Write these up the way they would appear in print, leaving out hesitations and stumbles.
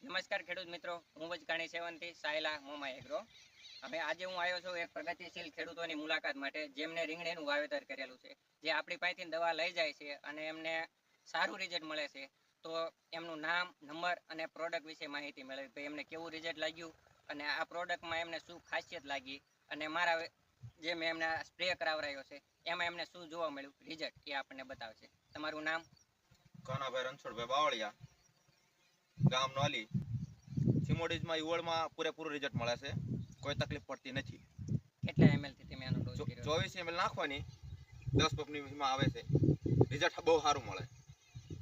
નમસ્કાર ખેડૂત મિત્રો, હું વચકાણી સેવંતી સાયલા મોમા એગ્રો. હવે આજે હું આવ્યો છું એક પ્રગતિશીલ ખેડૂતોની મુલાકાત માટે, જેમને રીંગણીનું વાવેતર કરેલું છે, જે આપણી પાસેથી દવા લઈ જાય છે અને એમને સારું રિઝલ્ટ મળે છે. તો એમનું નામ, નંબર અને પ્રોડક્ટ વિશે માહિતી મેળવી, ભાઈ એમને કેવું રિઝલ્ટ લાગ્યું અને આ પ્રોડક્ટમાં એમને શું ખાસિયત લાગી અને મારા જે મેં એમને સ્પ્રે કરાવરાયો છે એમાં એમને શું જોવા મળ્યું રિઝલ્ટ, એ આપણને બતાવશે. તમારું નામ? કાનાભાઈ રણછોડભાઈ બાવળિયા, ગામ નોલી. સિમોડીઝમાં ઈવળમાં પૂરેપૂરું રિઝલ્ટ મળે છે, કોઈ તકલીફ પડતી નથી. કેટલા ml થી તમે આનો ડોઝ કર્યો? 24 ml નાખવાની, 10 પપની આવે છે, રિઝલ્ટ બહુ સારું મળે.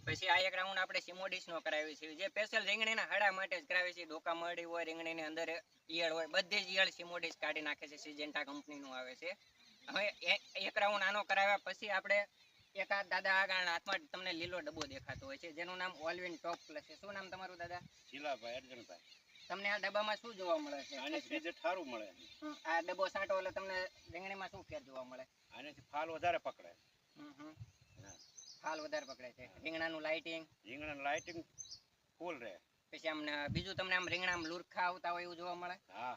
પછી આ એક રાઉન્ડ આપણે સિમોડીસ નો કરાવી છે, જે સ્પેશિયલ રીંગણીના હાડા માટે જ કરાવી છે. ડોકા મળી હોય, રીંગણીની અંદર ઈયળ હોય, બધી જ ઈયળ સિમોડીસ કાઢી નાખે છે. સિજેન્ટા કંપનીનું આવે છે. હવે એક રાઉન્ડ આનો કરાવ્યા પછી આપણે એક આ દાદા આગળ હાથમાં તમને લીલો ડબ્બો દેખાતો હોય છે, જેનું નામ ઓલવિન ટોપ પ્લસ છે. શું નામ તમારું દાદા? શીલાભાઈ અર્જુનભાઈ. તમને આ ડબ્બામાં શું જોવા મળે છે? આનેથી રિઝલ્ટ સારું મળે. આ ડબ્બો સાંટો એટલે તમને રીંગણીમાં શું ફેર જોવા મળે? આનેથી ફાલ વધારે પકડે. ફાલ વધારે પકડે છે. રીંગણાનું લાઇટિંગ? રીંગણાનું લાઇટિંગ ફૂલ રહે. પછી આમ બીજું તમને આમ રીંગણામાં લુરખા આવતા હોય એવું જોવા મળે? હા.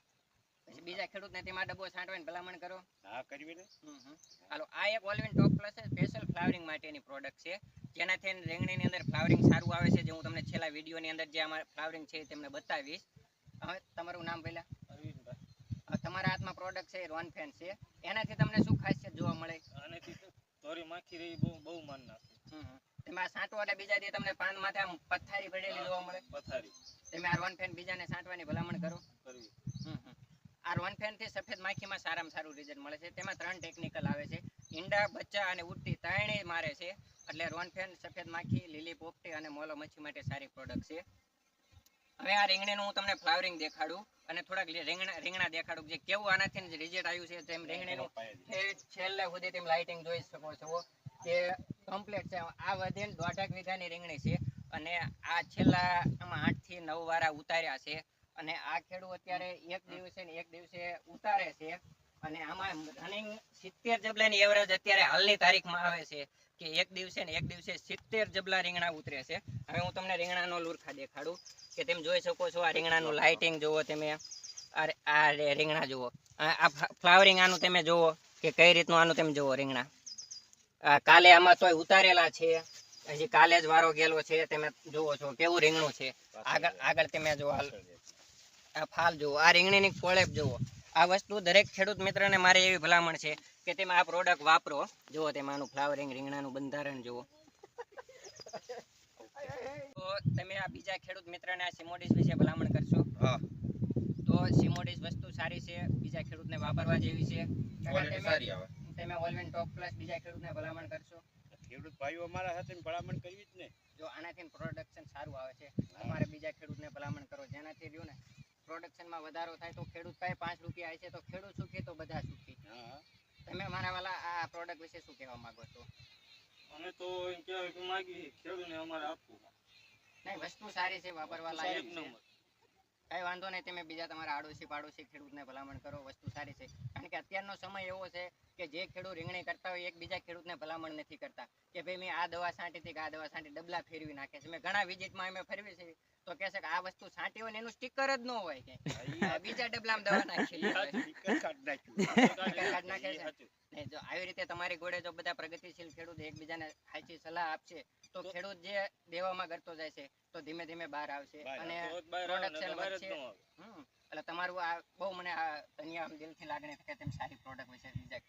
પછી બીજા ખેડૂતને તેમાં ડબ્બો છાંટવાની ભલામણ કરો? હા, કરવી ને. હાલો, આ એક ઓલવિન ટોપ પ્લસ સ્પેશિયલ ફ્લાવરિંગ માટેની પ્રોડક્ટ છે, જેનાથી રીંગણીની અંદર ફ્લાવરિંગ સારું આવે છે, જે હું તમને છેલ્લા વિડીયોની અંદર જે અમારે ફ્લાવરિંગ છે તમને બતાવીશ. હવે તમારું નામ પહેલા? અરવિંદભાઈ. તમારા હાથમાં પ્રોડક્ટ છે રોનફેન છે, એનાથી તમને શું ખાસિયત જોવા મળે? આનેથી તોરી માખી રહી બહુ માન નાખે. તેમાં સાંટવા એટલે બીજા દી તમને પાન માથે આમ પથારી પડેલી જોવા મળે? પથારી. તમે આ રોનફેન બીજાને સાંટવાની ભલામણ કરો? કરવી. આ રોનફેન થી સફેદ માખીમાં સારામાં સારું રિઝલ્ટ મળે છે. તેમાં 3 ટેકનિકલ આવે છે, ઈંડા, બચ્ચા અને ઉડતી ત્રણેય મારે છે. એટલે રોનફેન, સફેદ માખી, લીલી પોપટી અને મોલો મચ્છી માટે સારી પ્રોડક્ટ છે. હવે આ રીંગણીનું હું તમને ફ્લાવરિંગ દેખાડું અને થોડાક રીંગણા દેખાડું, જે કેવું આનાથી રિઝલ્ટ આવ્યું છે. તેમ રીંગણીનું છેલ્લે સુધી તેમ લાઇટિંગ જોઈ શકો છો કે કમ્પ્લીટ છે. આ વધીને 1.5 વીઘાની રીંગણી છે અને આ છેલ્લા આમાં 8 થી 9 વારા ઉતાર્યા છે. અને આ ખેડૂત અત્યારે એક દિવસે ઉતારે છે અને આમાં રનિંગ 70 જબલાની એવરેજ અત્યારે હાલની તારીખમાં આવે છે કે એક દિવસે 70 જબલા રીંગણા ઉતરે છે. હવે હું તમને રીંગણાનો લુરખા દેખાડું કે તમે જોઈ શકો છો. આ રીંગણાનું લાઇટિંગ જુઓ તમે, આ રીંગણા જુઓ, આ ફ્લાવરિંગ આનું તમે જુઓ કે કઈ રીતનું આનું તમે જુઓ રીંગણા. કાલે આમાં તોય ઉતારેલા છે, હજી કાલે જ વારો ગયેલો છે. તમે જુઓ છો કેવું રીંગણું છે. આગળ તમે જુઓ, આ ફાલ જુઓ, આ રીંગણીની કોળેપ જુઓ. આ વસ્તુ દરેક ખેડૂત મિત્રને મારે એવી ભલામણ છે કે તમે આ પ્રોડક્ટ વાપરો. જુઓ તમે આનું ફ્લાવરિંગ, રીંગણાનું બંધારણ જુઓ. તો તમે આ બીજા ખેડૂત મિત્રને આ સિમોડીસ વિશે ભલામણ કરશો? હા. તો સિમોડીસ વસ્તુ સારી છે, બીજા ખેડૂતને વાપરવા જેવી છે. ક્વોલિટી સારી આવે. તમે ઓલવિન ટોપ પ્લસ બીજા ખેડૂતને ભલામણ કરશો? ખેડૂત ભાઈઓ અમારા સાથે ભલામણ કરવી જ ને. જો આનાથી પ્રોડક્શન સારું આવે છે, તમારે બીજા ખેડૂતને ભલામણ કરો, જેનાથી રહ્યું ને પ્રોડક્શનમાં વધારો થાય. તો ખેડૂત પાસે 5 રૂપિયા આવે છે તો ખેડૂત સુખી તો બધા સુખી. તમે મારા વાલા આ પ્રોડક્ટ વિશે શું કહેવા માંગો છો? અમે તો એમ કહેવાય કે માંગી ખેડૂતને અમારે આપવું. નહીં, વસ્તુ સારી છે, વાપરવા લાયક છે. કઈ વાંધો નહીં, તમે બીજા તમારા આડોશી પાડોશી ખેડૂતને ભલામણ કરો. વસ્તુ સારી છે, કારણ કે અત્યારનો સમય એવો છે કે જે ખેડૂત રીંગણી કરતા હોય એક બીજા ખેડૂતને ભલામણ નથી કરતા કે ભાઈ મેં આ દવા છાંટી હતી કે આ દવા છાંટી, ડબલા ફેરવી નાખે છે. મેં ઘણા વિઝિટમાં અમે ફેરવી છે તો કહે છે કે આ વસ્તુ છાંટી હોય ને એનું સ્ટીકર જ ન હોય, કે બીજા ડબલામાં દવા નાખી નાખે છે. જો આવી રીતે તમારી ગોળે જો બધા પ્રગતિશીલ ખેડૂત એકબીજાને સાચી સલાહ આપશે તો ખેડૂત જે દેવામાં કરતો જાય છે તો ધીમે ધીમે બહાર આવશે અને પ્રોડક્શન વધશે. એટલે તમારું આ બહુ મને આ ધન્યવાદ દિલથી લાગણી કે તેમ સારી પ્રોડક્ટ વિશે બીજા